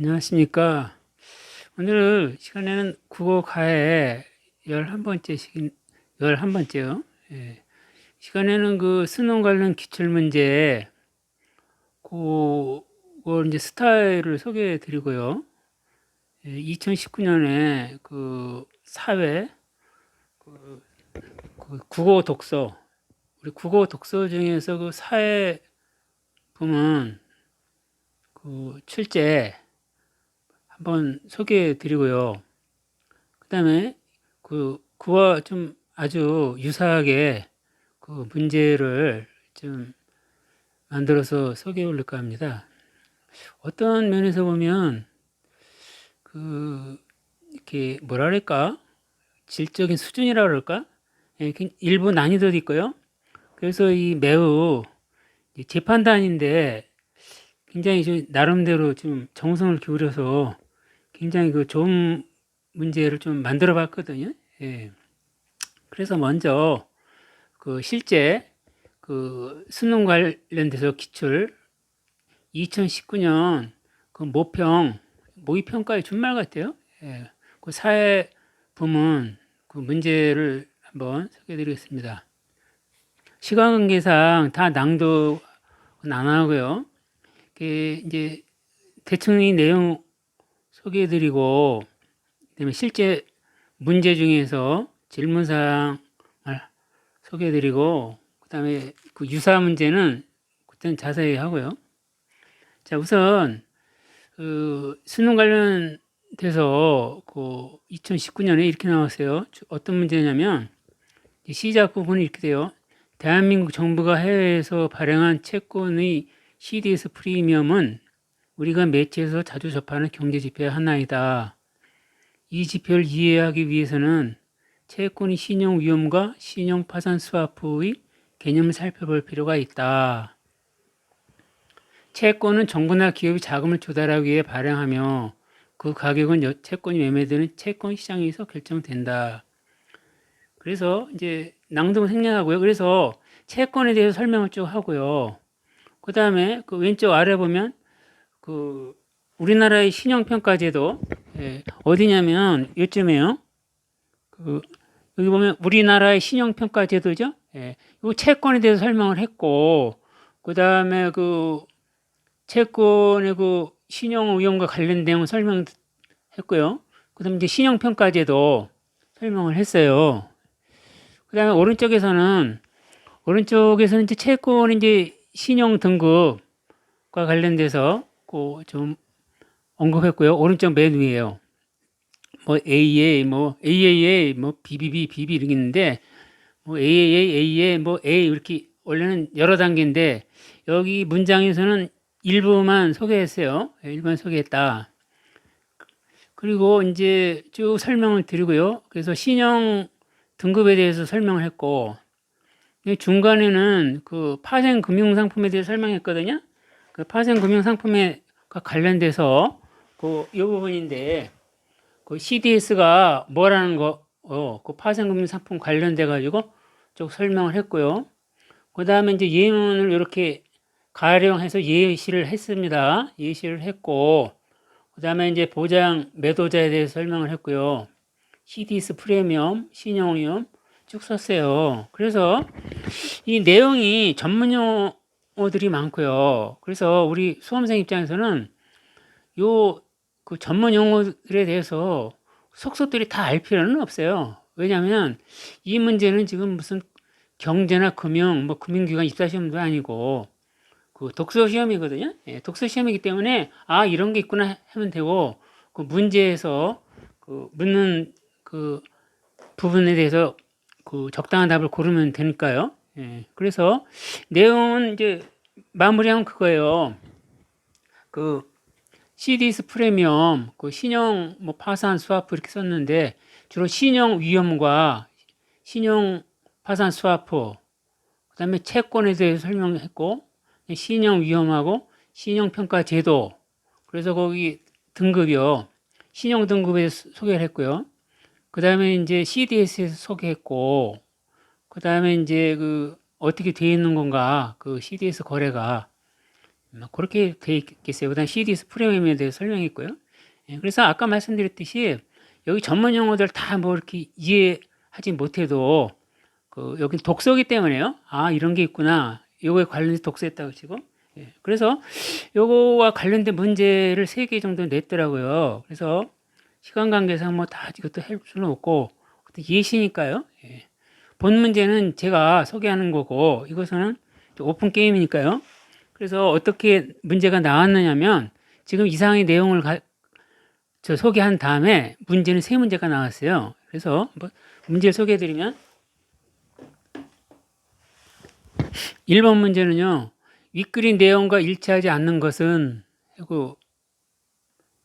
안녕하십니까. 오늘 시간에는 국어 가해 11번째 11번째요. 예. 시간에는 그 수능 관련 기출문제, 그걸 이제 스타일을 소개해 드리고요. 2019년에 그 사회, 그 국어 독서, 우리 국어 독서 중에서 그 사회 부문 그 출제 한번 소개해 드리고요. 그 다음에 그와 좀 아주 유사하게 그 문제를 좀 만들어서 소개해 올릴까 합니다. 어떤 면에서 보면 그 이렇게 뭐라 그럴까? 질적인 수준이라 그럴까? 예, 일부 난이도도 있고요. 그래서 이 매우 재판단인데 굉장히 좀 나름대로 좀 정성을 기울여서 굉장히 그 좋은 문제를 좀 만들어 봤거든요. 예. 그래서 먼저 그 실제 그 수능 관련돼서 기출 2019년 그 모의평가의 준말 같아요. 예. 그 사회 부문 그 문제를 한번 소개해 드리겠습니다. 시간 관계상 다 낭독은 안 하고요. 이제 대충 이 내용 소개해 드리고, 그다음에 실제 문제 중에서 질문사항을 소개해 드리고, 그다음에 그 유사 문제는 그때는 자세히 하고요. 자, 우선 그 수능 관련돼서 그 2019년에 이렇게 나왔어요. 어떤 문제냐면 시작 부분이 이렇게 돼요. 대한민국 정부가 해외에서 발행한 채권의 CDS 프리미엄은 우리가 매체에서 자주 접하는 경제 지표의 하나이다. 이 지표를 이해하기 위해서는 채권의 신용 위험과 신용 파산 스와프의 개념을 살펴볼 필요가 있다. 채권은 정부나 기업이 자금을 조달하기 위해 발행하며 그 가격은 채권이 매매되는 채권 시장에서 결정된다. 그래서 이제 낭독은 생략하고요. 그래서 채권에 대해서 설명을 쭉 하고요. 그 다음에 그 왼쪽 아래 보면 그 우리나라의 신용평가제도, 어디냐면 요즘에요. 그 여기 보면 우리나라의 신용평가제도죠. 이 채권에 대해서 설명을 했고, 그 다음에 그 채권의 그 신용 위험과 관련 내용 설명했고요. 그 다음에 이제 신용평가제도 설명을 했어요. 그 다음에 오른쪽에서는 이제 채권 이제 신용 등급과 관련돼서 그 좀 언급했고요. 오른쪽 맨 위에요. 뭐 AA, 뭐 AAA, 뭐 BBB, BB 이렇게 있는데 뭐 AAA, AA, 뭐 A 이렇게 원래는 여러 단계인데 여기 문장에서는 일부만 소개했어요. 일부만 소개했다. 그리고 이제 쭉 설명을 드리고요. 그래서 신용 등급에 대해서 설명을 했고 중간에는 그 파생 금융상품에 대해서 설명했거든요. 그 파생 금융상품에 관련돼서 이 부분인데 그 CDS가 뭐라는 거, 그 파생금융 상품 관련돼 가지고 쭉 설명을 했고요. 그 다음에 이제 예문을 이렇게 가령해서 예시를 했습니다. 예시를 했고, 그 다음에 이제 보장 매도자에 대해서 설명을 했고요. CDS 프리미엄, 신용위험 쭉 썼어요. 그래서 이 내용이 전문 용어들이 많고요. 그래서 우리 수험생 입장에서는 그 전문 용어들에 대해서 속속들이 다 알 필요는 없어요. 왜냐하면 이 문제는 지금 무슨 경제나 금융, 뭐 금융기관 입사시험도 아니고 그 독서 시험이거든요. 독서 시험이기 때문에 이런 게 있구나 하면 되고 그 문제에서 그 묻는 그 부분에 대해서 그 적당한 답을 고르면 되니까요. 그래서 내용은 이제 마무리하면 그거예요. 그 CDS 프리미엄, 그 신용 뭐 파산 스와프 이렇게 썼는데 주로 신용 위험과 신용 파산 스와프, 그다음에 채권에 대해서 설명했고 신용 위험하고 신용 평가 제도. 그래서 거기 등급이요. 신용 등급에 소개를 했고요. 그다음에 이제 CDS에서 소개했고 그다음에 이제 그 어떻게 되어 있는 건가? 그 CDS 거래가 그렇게 돼 있겠어요. 그다음 CDS 프리미엄에 대해서 설명했고요. 예, 그래서 아까 말씀드렸듯이 여기 전문 용어들 다 뭐 이렇게 이해하지 못해도 여기 독서기 때문에요. 아, 이런 게 있구나. 요거에 관련해서 독서했다고 치고. 예, 그래서 요거와 관련된 문제를 3개 정도 냈더라고요. 그래서 시간 관계상 뭐 다 이것도 할 수는 없고, 예시니까요. 예. 본 문제는 제가 소개하는 거고, 이것은 오픈 게임이니까요. 그래서 어떻게 문제가 나왔느냐면, 지금 이상의 내용을 소개한 다음에 문제는 3문제가 나왔어요. 그래서 문제를 소개해드리면, 1번 문제는요, 윗그린 내용과 일치하지 않는 것은 하고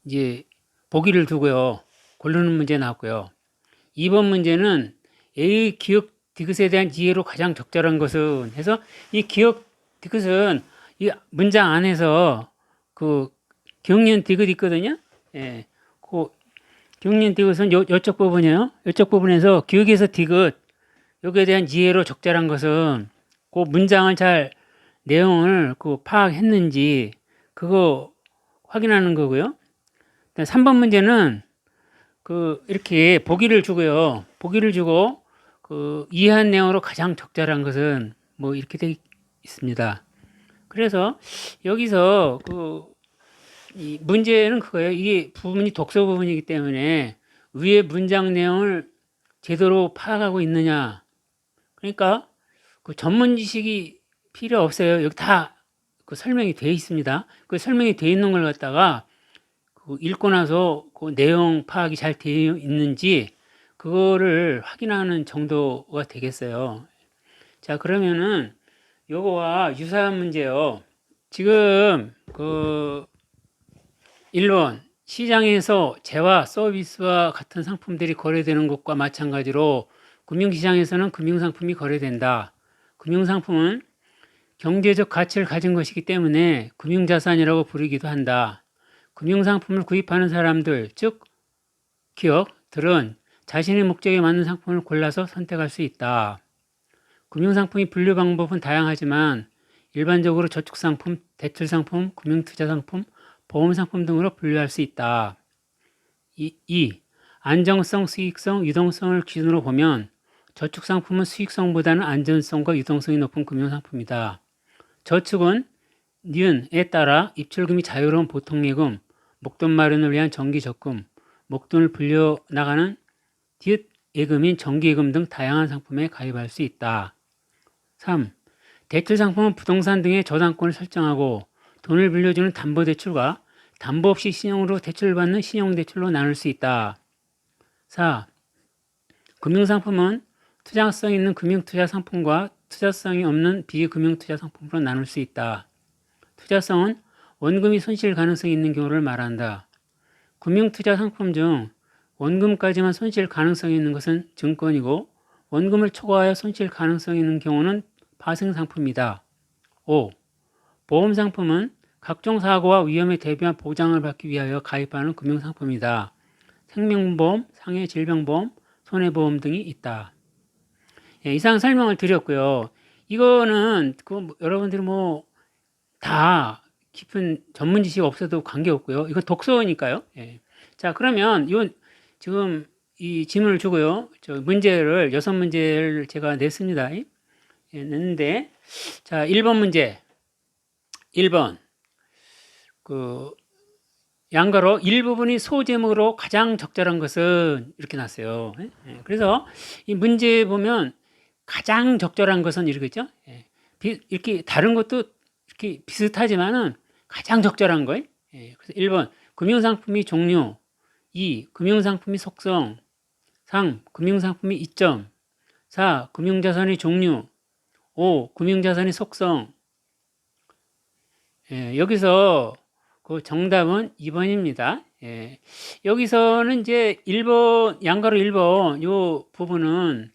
이제 보기를 두고요. 고르는 문제 나왔고요. 2번 문제는 A의 기억 디귿에 대한 이해로 가장 적절한 것은 해서 이 기억 디귿은 이 문장 안에서 경련 디귿 있거든요. 예. 그 경련 디귿은 요쪽 부분이에요. 요쪽 부분에서 기억에서 디귿 여기에 대한 이해로 적절한 것은 그 문장을 잘 내용을 파악했는지 그거 확인하는 거고요. 3번 문제는 이렇게 보기를 주고요. 보기를 주고 이해한 내용으로 가장 적절한 것은 뭐 이렇게 되어 있습니다. 그래서 여기서 이 문제는 그거예요. 이게 부분이 독서 부분이기 때문에 위에 문장 내용을 제대로 파악하고 있느냐. 그러니까 전문 지식이 필요 없어요. 여기 다 설명이 되어 있습니다. 설명이 되어 있는 걸 갖다가 읽고 나서 내용 파악이 잘 되어 있는지 그거를 확인하는 정도가 되겠어요. 자, 그러면은 요거와 유사한 문제요. 지금 1번 시장에서 재화 서비스와 같은 상품들이 거래되는 것과 마찬가지로 금융시장에서는 금융상품이 거래된다. 금융상품은 경제적 가치를 가진 것이기 때문에 금융자산이라고 부르기도 한다. 금융상품을 구입하는 사람들, 즉 기업들은 자신의 목적에 맞는 상품을 골라서 선택할 수 있다. 금융상품의 분류 방법은 다양하지만 일반적으로 저축상품, 대출상품, 금융투자상품, 보험상품 등으로 분류할 수 있다. 2. 안정성, 수익성, 유동성을 기준으로 보면 저축상품은 수익성보다는 안전성과 유동성이 높은 금융상품이다. 저축은 니은에 따라 입출금이 자유로운 보통예금, 목돈 마련을 위한 정기적금, 목돈을 불려나가는 디귿 예금인 정기예금 등 다양한 상품에 가입할 수 있다. 3. 대출 상품은 부동산 등의 저당권을 설정하고 돈을 빌려주는 담보대출과 담보 없이 신용으로 대출을 받는 신용대출로 나눌 수 있다. 4. 금융상품은 투자성 있는 금융투자 상품과 투자성이 없는 비금융투자 상품으로 나눌 수 있다. 투자성은 원금이 손실 가능성이 있는 경우를 말한다. 금융투자 상품 중 원금까지만 손실 가능성이 있는 것은 증권이고 원금을 초과하여 손실 가능성이 있는 경우는 파생상품이다. 5. 보험상품은 각종 사고와 위험에 대비한 보장을 받기 위하여 가입하는 금융상품이다. 생명보험, 상해질병보험, 손해보험 등이 있다. 예, 이상 설명을 드렸고요. 이거는 여러분들이 다 깊은 전문 지식이 없어도 관계없고요. 이건 독서니까요. 예. 자, 그러면 지금 이 질문을 주고요. 문제를 6문제를 제가 냈습니다. 예, 냈는데 자, 1번 문제. 1번 양가로 일부분이 소제목으로 가장 적절한 것은 이렇게 났어요. 예? 그래서 이 문제 보면 가장 적절한 것은 이러겠죠. 예. 이렇게 다른 것도 이렇게 비슷하지만은 가장 적절한 거예요. 예. 그래서 1번 금융상품이 종류, 2. 금융상품이 속성, 3. 금융상품이 이점, 4. 금융자산의 종류, 5. 금융자산의 속성. 예. 여기서 정답은 2번입니다. 예. 여기서는 이제 1번 양가로 1번 요 부분은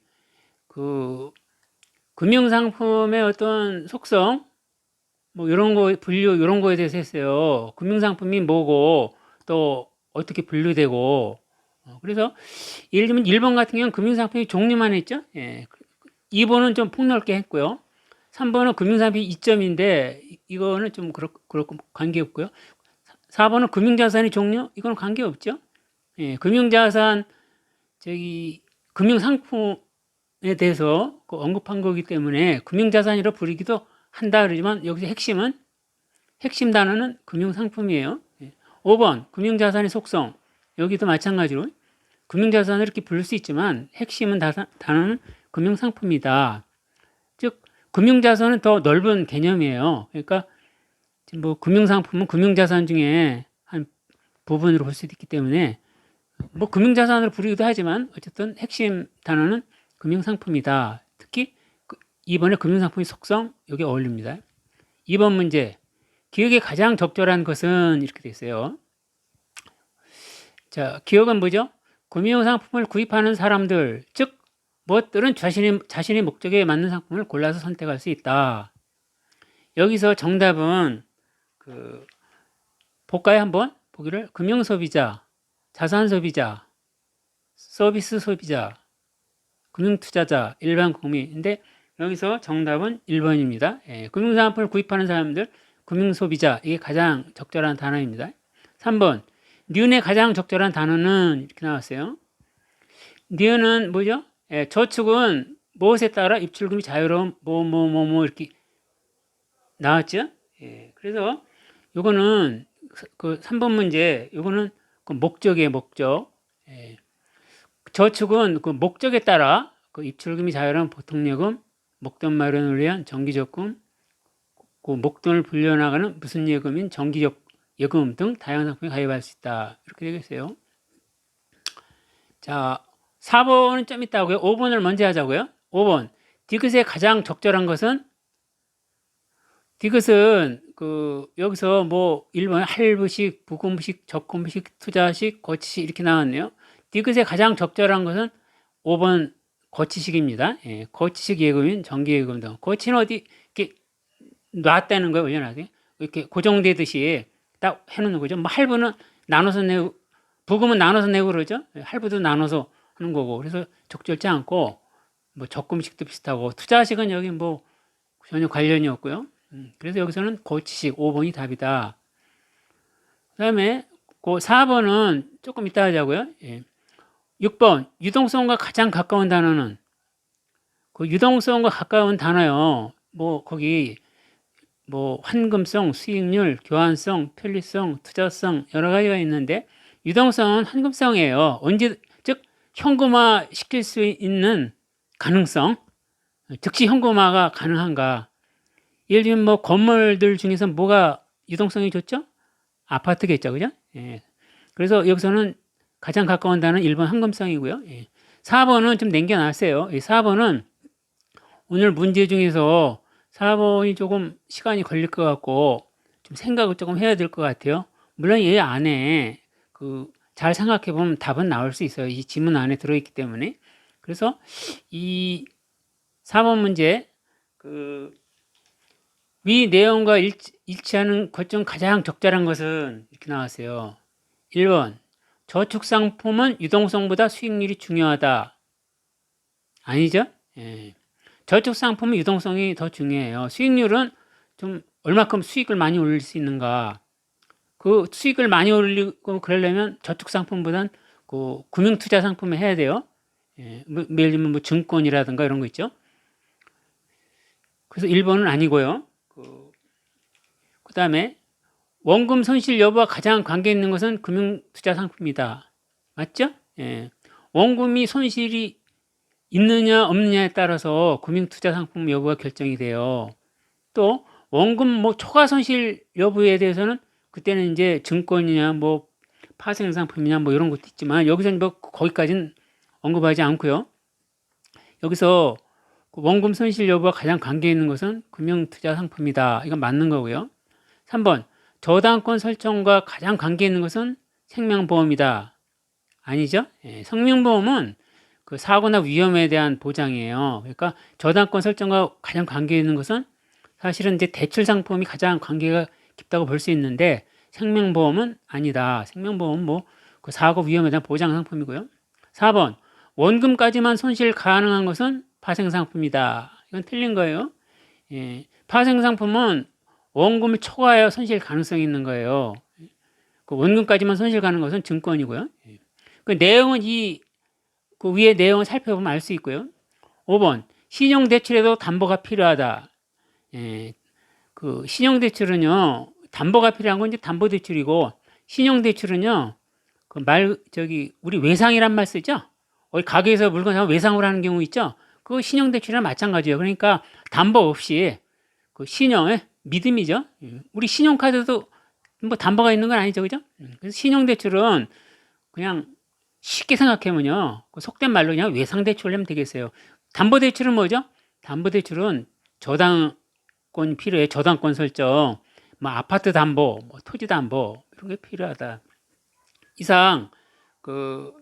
금융상품의 어떤 속성 이런 거 분류 이런 거에 대해서 했어요. 금융상품이 뭐고 또 어떻게 분류되고 그래서 예를 들면 1번 같은 경우는 금융상품의 종류만 했죠. 예. 2번은 좀 폭넓게 했고요. 3번은 금융산업이 이점인데 이거는 좀 그렇고 관계없고요. 4번은 금융자산의 종류 이거는 관계없죠. 예, 금융자산 저기 금융상품에 대해서 언급한 거기 때문에 금융자산이라 부르기도 한다 그러지만 여기서 핵심 단어는 금융상품이에요. 5번 금융자산의 속성 여기도 마찬가지로 금융자산을 이렇게 부를 수 있지만 핵심은 단어는 금융상품이다. 즉 금융자산은 더 넓은 개념이에요. 그러니까 뭐 금융상품은 금융자산 중에 한 부분으로 볼 수도 있기 때문에 뭐 금융자산으로 부르기도 하지만 어쨌든 핵심 단어는 금융상품이다. 특히 이번에 금융상품의 속성 여기 어울립니다. 2번 문제 기억에 가장 적절한 것은 이렇게 돼 있어요. 자, 기억은 뭐죠? 금융상품을 구입하는 사람들, 즉 무엇들은 자신의 목적에 맞는 상품을 골라서 선택할 수 있다. 여기서 정답은 볼까요? 한번 보기를 금융소비자, 자산소비자, 서비스 소비자, 금융투자자, 일반 국민인데 여기서 정답은 1번입니다. 예, 금융상품을 구입하는 사람들, 금융소비자 이게 가장 적절한 단어입니다. 3번 니은의 가장 적절한 단어는 이렇게 나왔어요. 니은은 뭐죠? 예, 저축은 무엇에 따라 입출금이 자유로운 뭐 이렇게 나왔죠? 예, 그래서 요거는 그 3번 문제 요거는 그 목적이에요, 목적. 예. 저축은 그 목적에 따라 그 입출금이 자유로운 보통예금, 목돈 마련을 위한 정기적금, 그 목돈을 불려나가는 무슨 예금인 정기적 예금 등 다양한 상품에 가입할 수 있다. 이렇게 되겠어요. 자, 4번은 좀 이따 하고요. 5번을 먼저 하자고요. 5번. 디귿의 가장 적절한 것은 디귿은 여기서 뭐 1번 할부식, 부금식, 적금식, 투자식, 거치식 이렇게 나왔네요. 디귿의 가장 적절한 것은 5번 거치식입니다. 예, 거치식 예금인 정기예금 등. 거치는 어디 이렇게 놨다는 거예요. 올려놔서 이렇게 고정되듯이 딱 해놓는 거죠. 뭐 할부는 나눠서 내고, 부금은 나눠서 내고 그러죠. 할부도 나눠서 하는 거고. 그래서 적절치 않고 뭐 적금식도 비슷하고 투자식은 여기 뭐 전혀 관련이 없고요. 그래서 여기서는 거치식 5번이 답이다. 그 다음에 그 4번은 조금 이따 하자고요. 예. 6번 유동성과 가장 가까운 단어는 그 유동성과 가까운 단어요. 뭐 거기 뭐 환금성, 수익률, 교환성, 편리성, 투자성 여러 가지가 있는데 유동성은 환금성이에요. 언제 즉 현금화 시킬 수 있는 가능성, 즉시 현금화가 가능한가? 예를 들면 뭐 건물들 중에서 뭐가 유동성이 좋죠? 아파트겠죠, 그죠? 예. 그래서 여기서는 가장 가까운 단어는 1번 황금성이고요. 예. 4번은 좀 남겨놨어요. 4번은 오늘 문제 중에서 4번이 조금 시간이 걸릴 것 같고 좀 생각을 조금 해야 될 것 같아요. 물론 얘 안에 잘 생각해 보면 답은 나올 수 있어요. 이 지문 안에 들어있기 때문에. 그래서 이 4번 문제 위 내용과 일치하는 것 중 가장 적절한 것은 이렇게 나왔어요. 1번 저축상품은 유동성보다 수익률이 중요하다. 아니죠? 예. 저축상품은 유동성이 더 중요해요. 수익률은 좀 얼마큼 수익을 많이 올릴 수 있는가. 그 수익을 많이 올리고 그러려면 저축상품보다는 그 금융투자상품을 해야 돼요. 예. 예를 들면 뭐 증권이라든가 이런 거 있죠. 그래서 1번은 아니고요. 그 다음에 원금 손실 여부와 가장 관계 있는 것은 금융투자 상품이다. 맞죠? 예. 원금이 손실이 있느냐 없느냐에 따라서 금융투자 상품 여부가 결정이 돼요. 또 원금 뭐 초과 손실 여부에 대해서는 그때는 이제 증권이냐 뭐 파생 상품이냐 뭐 이런 것도 있지만 여기서는 뭐 거기까지는 언급하지 않고요. 여기서 원금 손실 여부와 가장 관계 있는 것은 금융투자 상품이다. 이건 맞는 거고요. 3번 저당권 설정과 가장 관계 있는 것은 생명보험이다. 아니죠? 예, 생명보험은 그 사고나 위험에 대한 보장이에요. 그러니까 저당권 설정과 가장 관계 있는 것은 사실은 이제 대출 상품이 가장 관계가 깊다고 볼 수 있는데 생명보험은 아니다. 생명보험은 뭐 그 사고 위험에 대한 보장 상품이고요. 4번 원금까지만 손실 가능한 것은 파생 상품이다. 이건 틀린 거예요. 예, 파생 상품은 원금을 초과하여 손실 가능성이 있는 거예요. 그 원금까지만 손실 가는 것은 증권이고요. 예. 그 내용은 그 위에 내용을 살펴보면 알 수 있고요. 5번 신용대출에도 담보가 필요하다. 예, 그 신용대출은요 담보가 필요한 건 이제 담보대출이고 신용대출은요 그 우리 외상이란 말 쓰죠. 어디 가게에서 물건 사면 외상으로 하는 경우 있죠. 그거 신용대출이랑 마찬가지예요. 그러니까 담보 없이 그 신용의 믿음이죠. 우리 신용카드도 뭐 담보가 있는 건 아니죠, 그죠? 그래서 신용대출은 그냥 쉽게 생각하면요, 그 속된 말로 그냥 외상대출을 하면 되겠어요. 담보대출은 뭐죠? 담보대출은 저당권 필요해. 저당권 설정, 뭐 아파트 담보, 뭐 토지 담보 이런 게 필요하다. 이상 그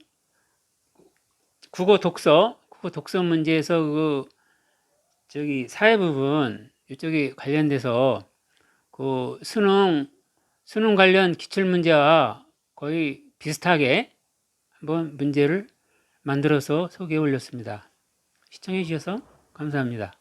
국어 독서 문제에서 저기 사회 부분 이쪽이 관련돼서 그 수능 관련 기출 문제와 거의 비슷하게 한번 문제를 만들어서 소개해 올렸습니다. 시청해 주셔서 감사합니다.